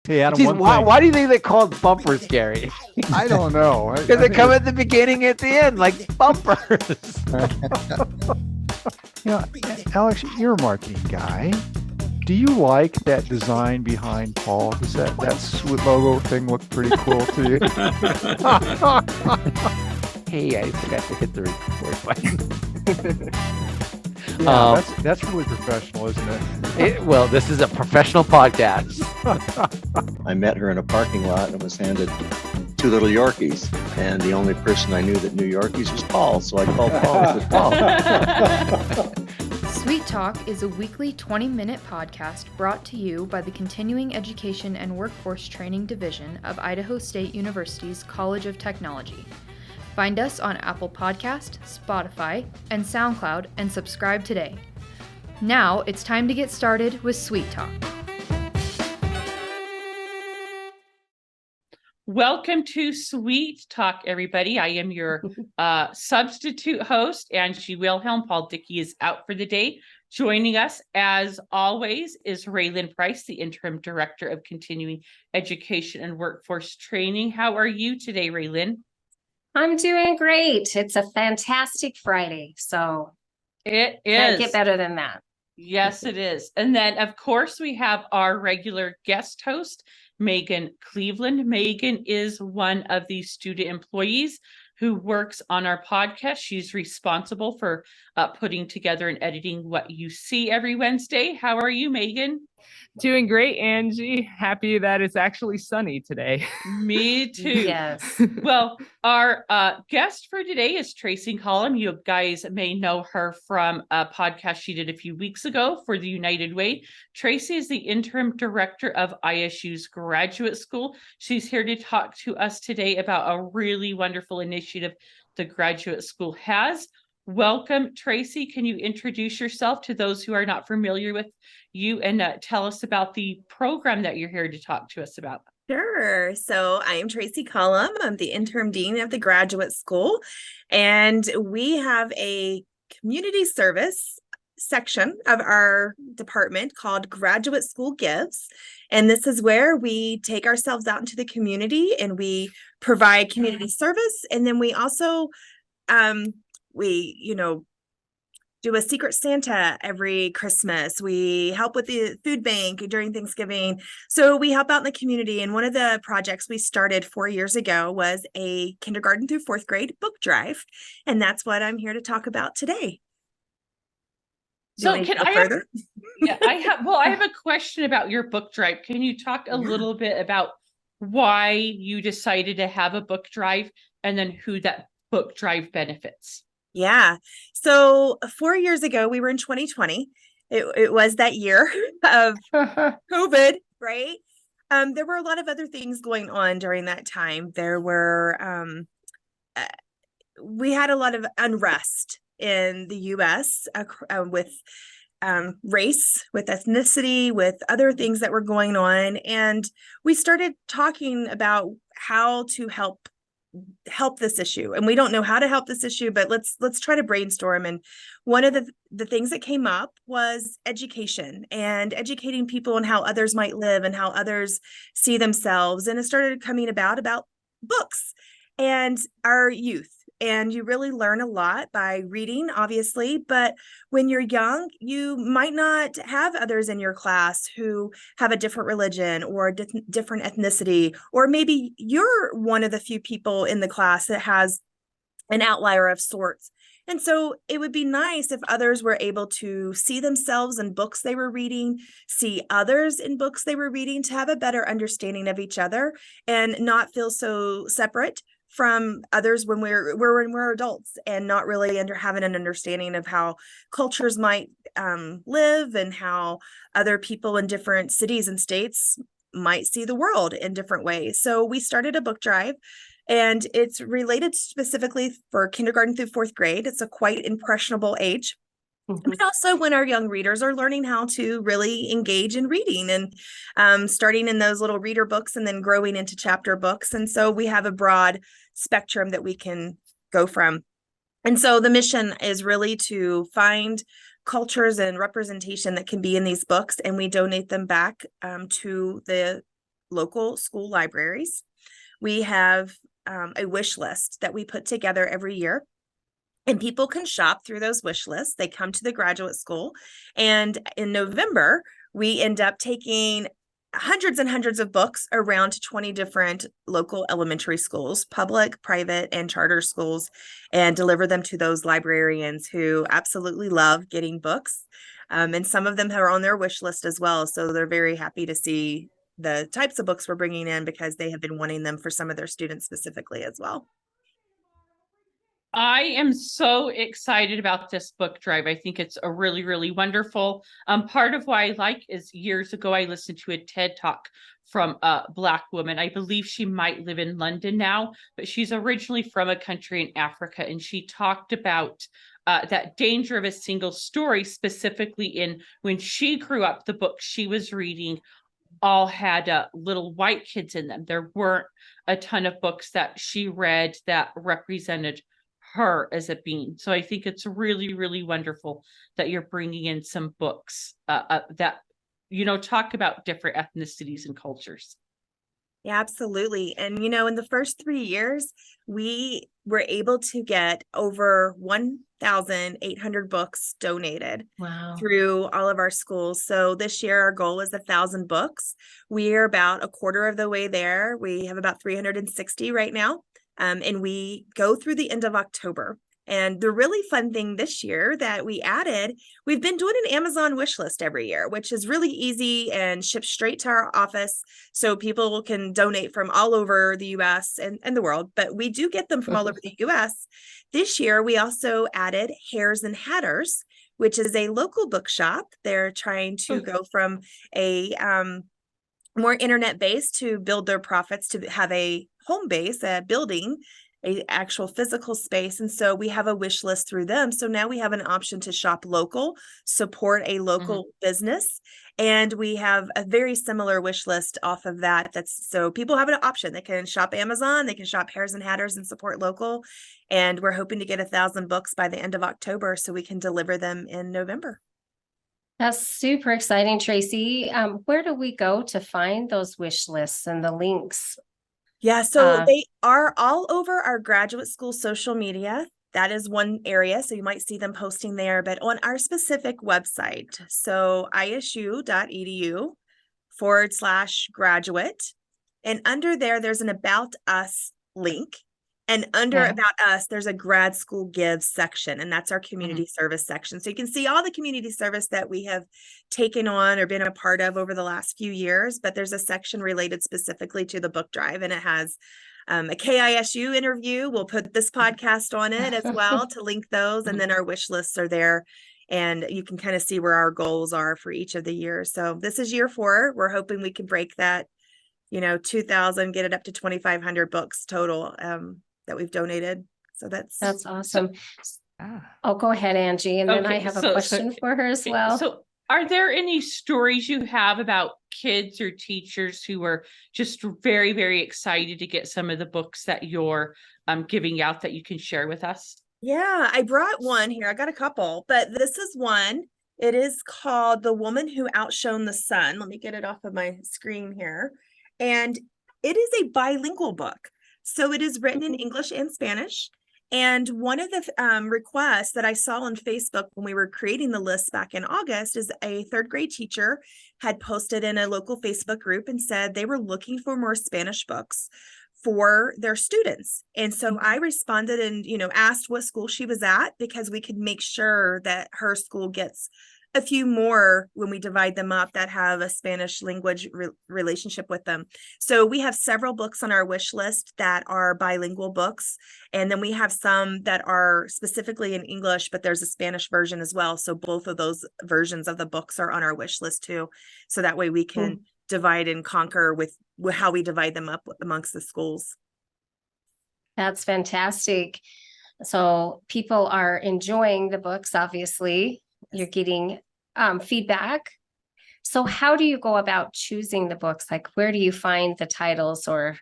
Hey, Adam, Jeez, one why, thing. why do you think they called bumpers scary? I don't know. Because they come at the beginning, at the end, like bumpers. Alex, you're a marketing guy. Do you like that design behind Paul? Does that logo thing look pretty cool to you? Hey, I forgot to hit the record button. That's really professional, isn't it? Well, this is a professional podcast. I met her in a parking lot and was handed 2 little Yorkies. And the only person I knew that knew Yorkies was Paul. So I called Paul and said, Paul. Sweet Talk is a weekly 20-minute podcast brought to you by the Continuing Education and Workforce Training Division of Idaho State University's College of Technology. Find us on Apple Podcast, Spotify, and SoundCloud, and subscribe today. Now it's time to get started with Sweet Talk. Welcome to Sweet Talk, everybody. I am your substitute host, Angie Wilhelm. Paul Dickey is out for the day. Joining us, as always, is Raylan Price, the Interim Director of Continuing Education and Workforce Training. How are you today, Raylan? I'm doing great. It's a fantastic Friday, so it is. Can't get better than that. Yes, it is. And then, of course, we have our regular guest host, Megan Cleveland. Megan is one of the student employees who works on our podcast. She's responsible for putting together and editing what you see every Wednesday. How are you, Megan? Doing great, Angie. Happy that it's actually sunny today. Me too. Yes. Well, our guest for today is Tracy Collum. You guys may know her from a podcast she did a few weeks ago for the United Way. Tracy is the interim director of ISU's graduate school. She's here to talk to us today about a really wonderful initiative the graduate school has. Welcome, Tracy. Can you introduce yourself to those who are not familiar with you and tell us about the program that you're here to talk to us about? Sure. So I am Tracy Collum. I'm the interim dean of the graduate school, and we have a community service section of our department called Graduate School Gives. And this is where we take ourselves out into the community and we provide community service. And then we also, do a Secret Santa every Christmas. We help with the food bank during Thanksgiving. So we help out in the community. And one of the projects we started 4 years ago was a kindergarten through 4th grade book drive. And that's what I'm here to talk about today. So can I further? I have a question about your book drive. Can you talk a little bit about why you decided to have a book drive and then who that book drive benefits? Yeah. So 4 years ago, we were in 2020. It was that year of COVID, right? There were a lot of other things going on during that time. There were, we had a lot of unrest in the U.S. With race, with ethnicity, with other things that were going on. And we started talking about how to help this issue. And we don't know how to help this issue, but let's try to brainstorm. And one of the things that came up was education and educating people on how others might live and how others see themselves. And it started coming about books and our youth. And you really learn a lot by reading, obviously, but when you're young, you might not have others in your class who have a different religion or a different ethnicity, or maybe you're one of the few people in the class that has an outlier of sorts. And so it would be nice if others were able to see themselves in books they were reading, see others in books they were reading, to have a better understanding of each other and not feel so separate from others when we're adults and not really having an understanding of how cultures might live and how other people in different cities and states might see the world in different ways. So we started a book drive, and it's related specifically for kindergarten through 4th grade. It's a quite impressionable age. But also when our young readers are learning how to really engage in reading and starting in those little reader books and then growing into chapter books. And so we have a broad spectrum that we can go from. And so the mission is really to find cultures and representation that can be in these books, and we donate them back to the local school libraries. We have a wish list that we put together every year. And people can shop through those wish lists. They come to the graduate school. And in November, we end up taking hundreds and hundreds of books around 20 different local elementary schools, public, private, and charter schools, and deliver them to those librarians who absolutely love getting books. And some of them are on their wish list as well. So they're very happy to see the types of books we're bringing in because they have been wanting them for some of their students specifically as well. I am so excited about this book drive. I think it's a really, really wonderful. Part of why I like is years ago, I listened to a TED Talk from a Black woman. I believe she might live in London now, but she's originally from a country in Africa. And she talked about that danger of a single story, specifically in when she grew up, the books she was reading all had little white kids in them. There weren't a ton of books that she read that represented her as a being. So I think it's really, really wonderful that you're bringing in some books that, talk about different ethnicities and cultures. Yeah, absolutely. And, in the first 3 years, we were able to get over 1,800 books donated through all of our schools. So this year, our goal is 1,000 books. We are about a quarter of the way there. We have about 360 right now. And we go through the end of October. And the really fun thing this year that we added, we've been doing an Amazon wish list every year, which is really easy and shipped straight to our office. So people can donate from all over the US and the world, but we do get them from all over the US. This year, we also added Hares and Hatters, which is a local bookshop. They're trying to go from a more internet-based to build their profits to have a home base, a building, a actual physical space. And so we have a wish list through them. So now we have an option to shop local, support a local business. And we have a very similar wish list off of that. So people have an option. They can shop Amazon, they can shop Hares and Hatters and support local. And we're hoping to get 1,000 books by the end of October so we can deliver them in November. That's super exciting, Tracy. Where do we go to find those wish lists and the links? Yeah, so they are all over our graduate school social media. That is one area, so you might see them posting there, but on our specific website, so isu.edu/graduate, and under there, there's an About Us link. And under About Us, there's a Grad School Gives section, and that's our community service section. So you can see all the community service that we have taken on or been a part of over the last few years, but there's a section related specifically to the book drive, and it has a KISU interview. We'll put this podcast on it as well to link those, and then our wish lists are there, and you can kind of see where our goals are for each of the years. So this is year 4. We're hoping we can break that, 2,000, get it up to 2,500 books total. That we've donated. So that's awesome. Oh, go ahead, Angie. And then I have a question for her as well. So are there any stories you have about kids or teachers who are just very, very excited to get some of the books that you're giving out that you can share with us? Yeah, I brought one here. I got a couple, but this is one. It is called The Woman Who Outshone the Sun. Let me get it off of my screen here. And it is a bilingual book. So it is written in English and Spanish. And one of the requests that I saw on Facebook when we were creating the list back in August is a 3rd grade teacher had posted in a local Facebook group and said they were looking for more Spanish books for their students. And so I responded and, asked what school she was at because we could make sure that her school gets a few more when we divide them up that have a Spanish language relationship with them. So we have several books on our wish list that are bilingual books. And then we have some that are specifically in English, but there's a Spanish version as well. So both of those versions of the books are on our wish list too. So that way we can divide and conquer with how we divide them up amongst the schools. That's fantastic. So people are enjoying the books, obviously. You're getting feedback. So how do you go about choosing the books? Like, where do you find the titles or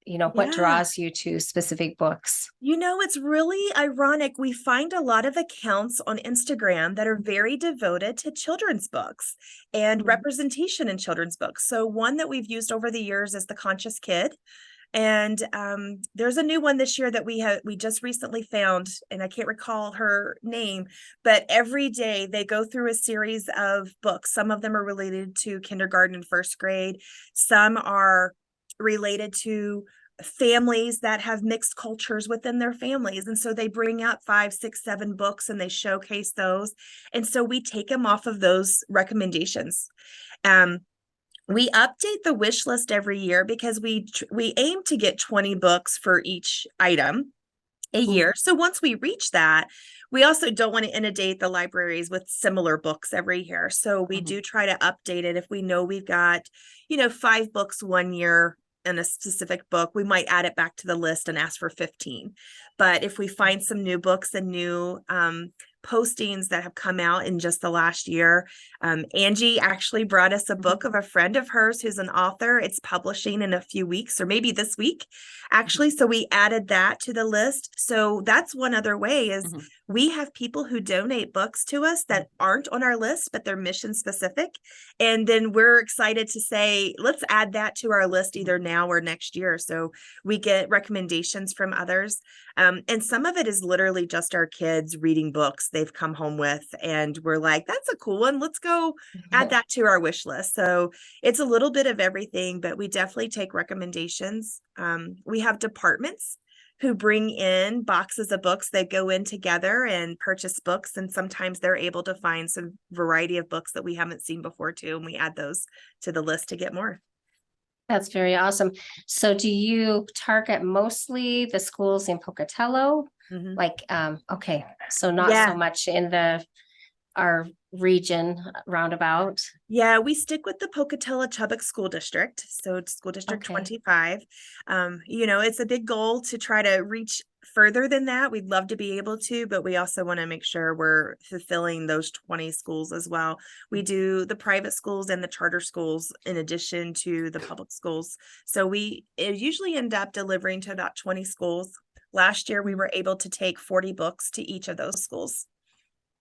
what Yeah. draws you to specific books? It's really ironic. We find a lot of accounts on Instagram that are very devoted to children's books and representation in children's books. So one that we've used over the years is The Conscious Kid. And there's a new one this year that we just recently found, and I can't recall her name, but every day they go through a series of books. Some of them are related to kindergarten and first grade. Some are related to families that have mixed cultures within their families. And so they bring up 5, 6, 7 books and they showcase those. And so we take them off of those recommendations. We update the wish list every year because we aim to get 20 books for each item a year. So once we reach that, we also don't want to inundate the libraries with similar books every year. So we do try to update it. If we know we've got, 5 books one year in a specific book, we might add it back to the list and ask for 15. But if we find some new books and new postings that have come out in just the last year, Angie actually brought us a book of a friend of hers who's an author. It's publishing in a few weeks, or maybe this week, actually. So we added that to the list. So that's one other way is we have people who donate books to us that aren't on our list, but they're mission specific. And then we're excited to say, let's add that to our list either now or next year. So we get recommendations from others. And some of it is literally just our kids reading books they've come home with. And we're like, that's a cool one. Let's go add that to our wish list. So it's a little bit of everything, but we definitely take recommendations. We have departments who bring in boxes of books that go in together and purchase books. And sometimes they're able to find some variety of books that we haven't seen before too. And we add those to the list to get more. That's very awesome. So do you target mostly the schools in Pocatello? Okay, so not so much in our region roundabout. Yeah, we stick with the Pocatello Chubbuck School District. So it's School District 25. It's a big goal to try to reach further than that. We'd love to be able to, but we also want to make sure we're fulfilling those 20 schools as well. We do the private schools and the charter schools in addition to the public schools. So we usually end up delivering to about 20 schools. Last year, we were able to take 40 books to each of those schools.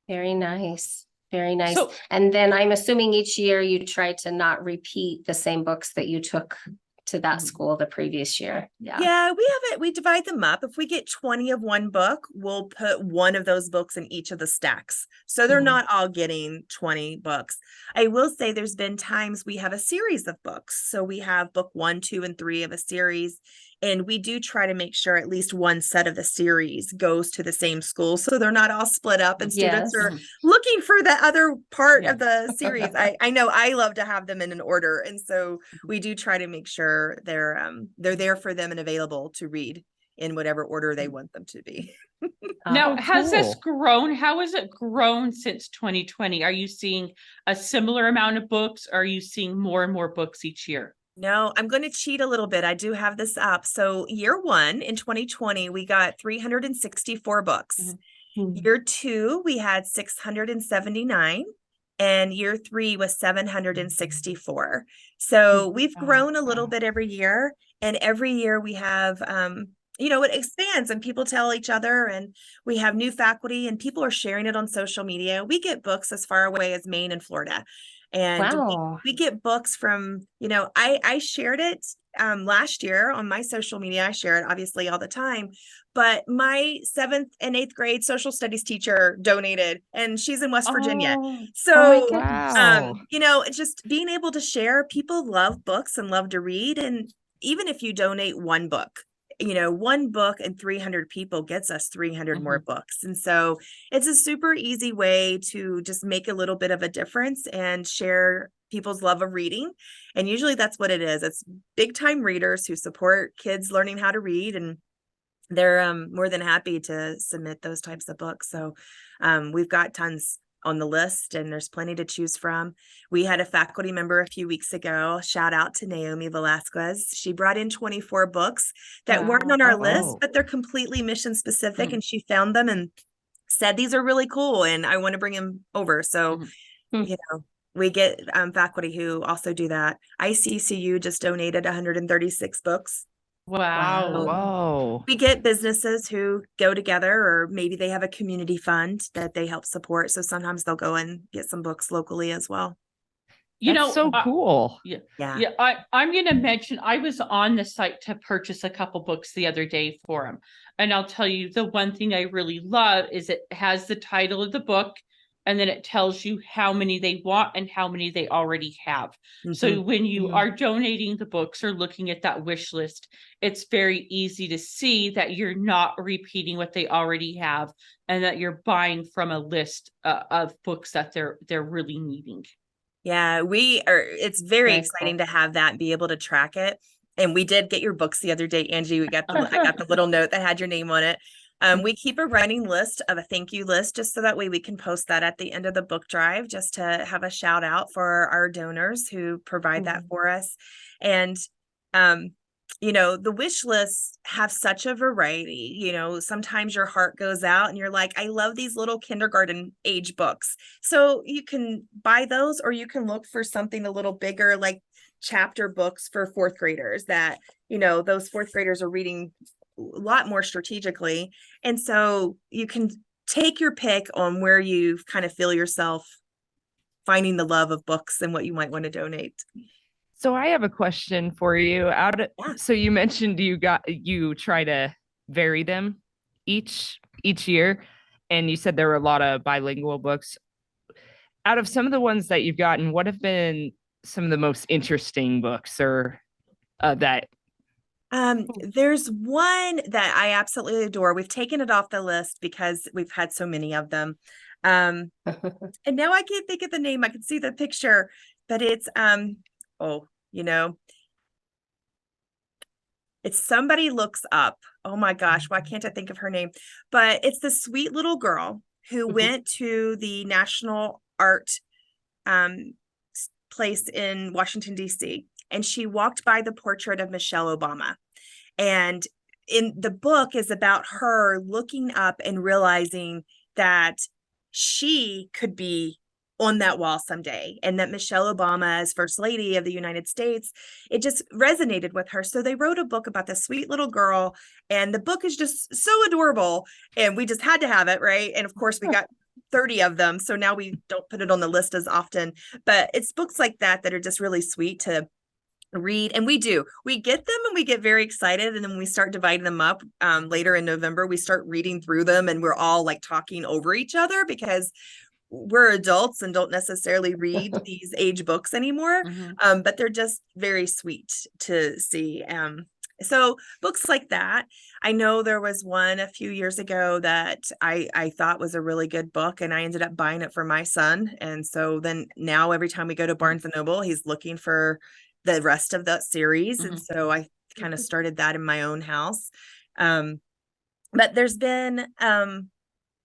Very nice. Very nice. So- And then I'm assuming each year you try to not repeat the same books that you took to that school the previous year. Yeah, we have it. We divide them up. If we get 20 of one book, we'll put one of those books in each of the stacks. So they're not all getting 20 books. I will say there's been times we have a series of books. So we have book 1, 2, and 3 of a series. And we do try to make sure at least one set of the series goes to the same school. So they're not all split up and students are looking for the other part of the series. I know I love to have them in an order. And so we do try to make sure they're there for them and available to read in whatever order they want them to be. Now, has this grown? How has it grown since 2020? Are you seeing a similar amount of books? Or are you seeing more and more books each year? No, I'm going to cheat a little bit. I do have this up. So year 1 in 2020, we got 364 books. Year 2, we had 679. And year 3 was 764. So we've grown a little bit every year. And every year we have, it expands and people tell each other, and we have new faculty and people are sharing it on social media. We get books as far away as Maine and Florida. And we get books from, I shared it last year on my social media. I share it obviously all the time, but my 7th and 8th grade social studies teacher donated, and she's in West Virginia. So, it's just being able to share. People love books and love to read. And even if you donate one book, one book and 300 people gets us 300 more books. And so it's a super easy way to just make a little bit of a difference and share people's love of reading. And usually that's what it is. It's big time readers who support kids learning how to read, and they're more than happy to submit those types of books. So we've got tons on the list, and there's plenty to choose from. We had a faculty member a few weeks ago, shout out to Naomi Velasquez. She brought in 24 books that weren't on our list, but they're completely mission specific. And she found them and said, these are really cool and I want to bring them over. So, we get faculty who also do that. ICCU just donated 136 books. Wow. Whoa. We get businesses who go together, or maybe they have a community fund that they help support. So sometimes they'll go and get some books locally as well. You That's know, so cool. Yeah. Yeah. I'm going to mention, I was on the site to purchase a couple books the other day for them. And I'll tell you, the one thing I really love is it has the title of the book, and then it tells you how many they want and how many they already have. So when you are donating the books or looking at that wish list, it's very easy to see that you're not repeating what they already have, and that you're buying from a list of books that they're really needing. Yeah, it's very Very exciting cool. to have that and be able to track it. And we did get your books the other day, Angie. I got the little note that had your name on it. We keep a running list of a thank you list, just so that way we can post that at the end of the book drive, just to have a shout out for our donors who provide that for us. And the wish lists have such a variety. Sometimes your heart goes out and you're like, I love these little kindergarten age books. So you can buy those, or you can look for something a little bigger, like chapter books for fourth graders that, those fourth graders are reading a lot more strategically. And so you can take your pick on where you kind of feel yourself finding the love of books and what you might want to donate. So I have a question for you. So you mentioned you try to vary them each year, and you said there were a lot of bilingual books. Out of some of the ones that you've gotten, what have been some of the most interesting books, or that? There's one that I absolutely adore. We've taken it off the list because we've had so many of them. And now I can't think of the name. I can see the picture, but it's it's Somebody Looks Up. Oh my gosh, why can't I think of her name? But it's the sweet little girl who went to the National Art place in Washington, D.C., and she walked by the portrait of Michelle Obama. And in the book is about her looking up and realizing that she could be on that wall someday, and that Michelle Obama, as First Lady of the United States, it just resonated with her. So they wrote a book about this sweet little girl, and the book is just so adorable, and we just had to have it, right? And of course we got 30 of them, so now we don't put it on the list as often, but it's books like that are just really sweet to read. And we get them and we get very excited, and then when we start dividing them up later in November, we start reading through them, and we're all like talking over each other because we're adults and don't necessarily read these age books anymore. But they're just very sweet to see. So books like that. I know there was one a few years ago that I thought was a really good book, and I ended up buying it for my son. And so then now every time we go to Barnes and Noble, he's looking for the rest of that series. And so I kind of started that in my own house. But there's been,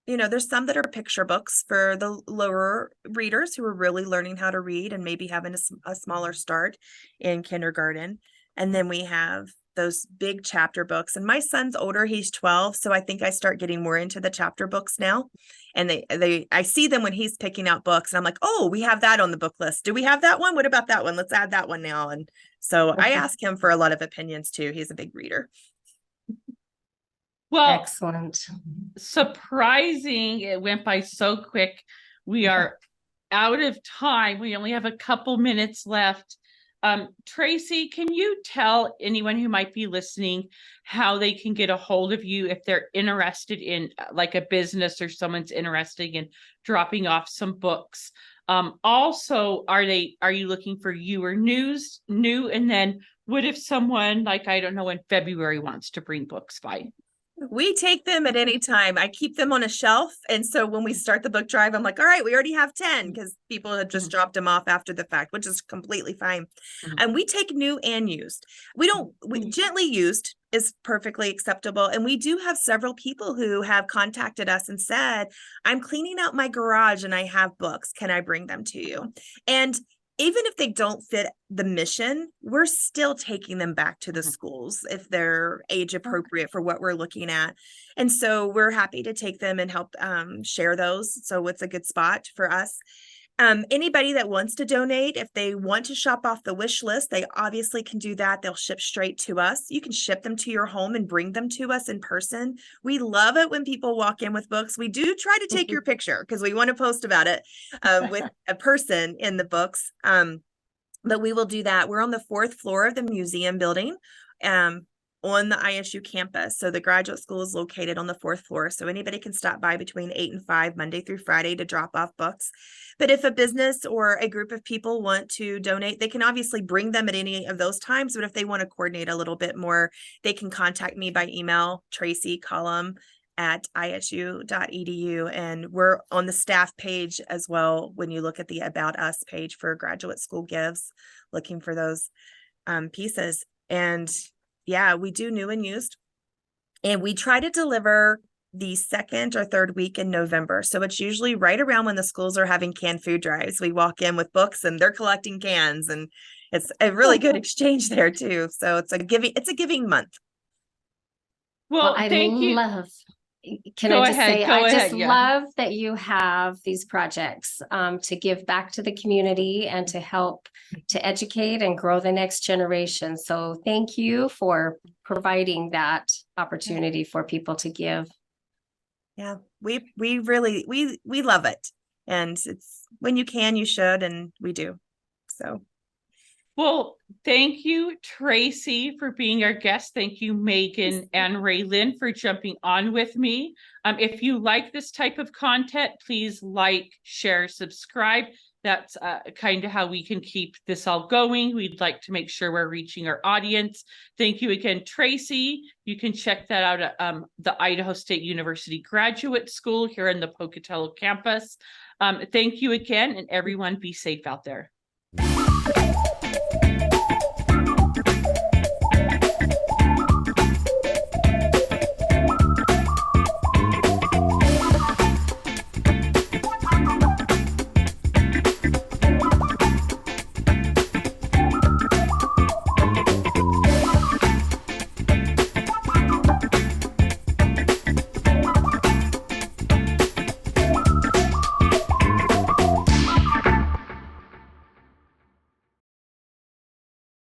there's some that are picture books for the lower readers who are really learning how to read and maybe having a smaller start in kindergarten. And then we have those big chapter books. And my son's older, he's 12. So I think I start getting more into the chapter books now. And I see them when he's picking out books, and I'm like, oh, we have that on the book list. Do we have that one? What about that one? Let's add that one now. And so I ask him for a lot of opinions too. He's a big reader. Well, excellent. Surprising. It went by so quick. We are out of time. We only have a couple minutes left. Tracy, can you tell anyone who might be listening how they can get a hold of you if they're interested in like a business, or someone's interested in dropping off some books? Also, are you looking for you or new? And then what if someone, like, I don't know, in February wants to bring books by? We take them at any time. I keep them on a shelf. And so when we start the book drive, I'm like, all right, we already have 10, because people have just dropped them off after the fact, which is completely fine. And we take new and used. Gently used is perfectly acceptable. And we do have several people who have contacted us and said, I'm cleaning out my garage and I have books. Can I bring them to you? And even if they don't fit the mission, we're still taking them back to the schools if they're age appropriate for what we're looking at. And so we're happy to take them and help share those. So it's a good spot for us. Anybody that wants to donate, if they want to shop off the wish list, they obviously can do that. They'll ship straight to us. You can ship them to your home and bring them to us in person. We love it when people walk in with books. We do try to take your picture because we want to post about it with a person in the books. But we will do that. We're on the 4th floor of the museum building. On the ISU campus. So the graduate school is located on the 4th floor. So anybody can stop by between 8 and 5, Monday through Friday, to drop off books. But if a business or a group of people want to donate, they can obviously bring them at any of those times. But if they want to coordinate a little bit more, they can contact me by email, Tracy Cullum at isu.edu. And we're on the staff page as well. When you look at the About Us page for graduate school gives, looking for those pieces. And yeah, we do new and used, and we try to deliver the 2nd or 3rd week in November. So it's usually right around when the schools are having canned food drives. We walk in with books and they're collecting cans, and it's a really good exchange there too. So it's a giving month. Well, I thank you. Can Go I just ahead, say, go I just ahead, yeah. love that you have these projects to give back to the community and to help to educate and grow the next generation. So thank you for providing that opportunity for people to give. Yeah, we really love it. And it's when you can, you should, and we do. So Well, thank you, Tracy, for being our guest. Thank you, Megan and Raylyn, for jumping on with me. If you like this type of content, please like, share, subscribe. That's kind of how we can keep this all going. We'd like to make sure we're reaching our audience. Thank you again, Tracy. You can check that out at the Idaho State University Graduate School here in the Pocatello campus. Thank you again, and everyone be safe out there.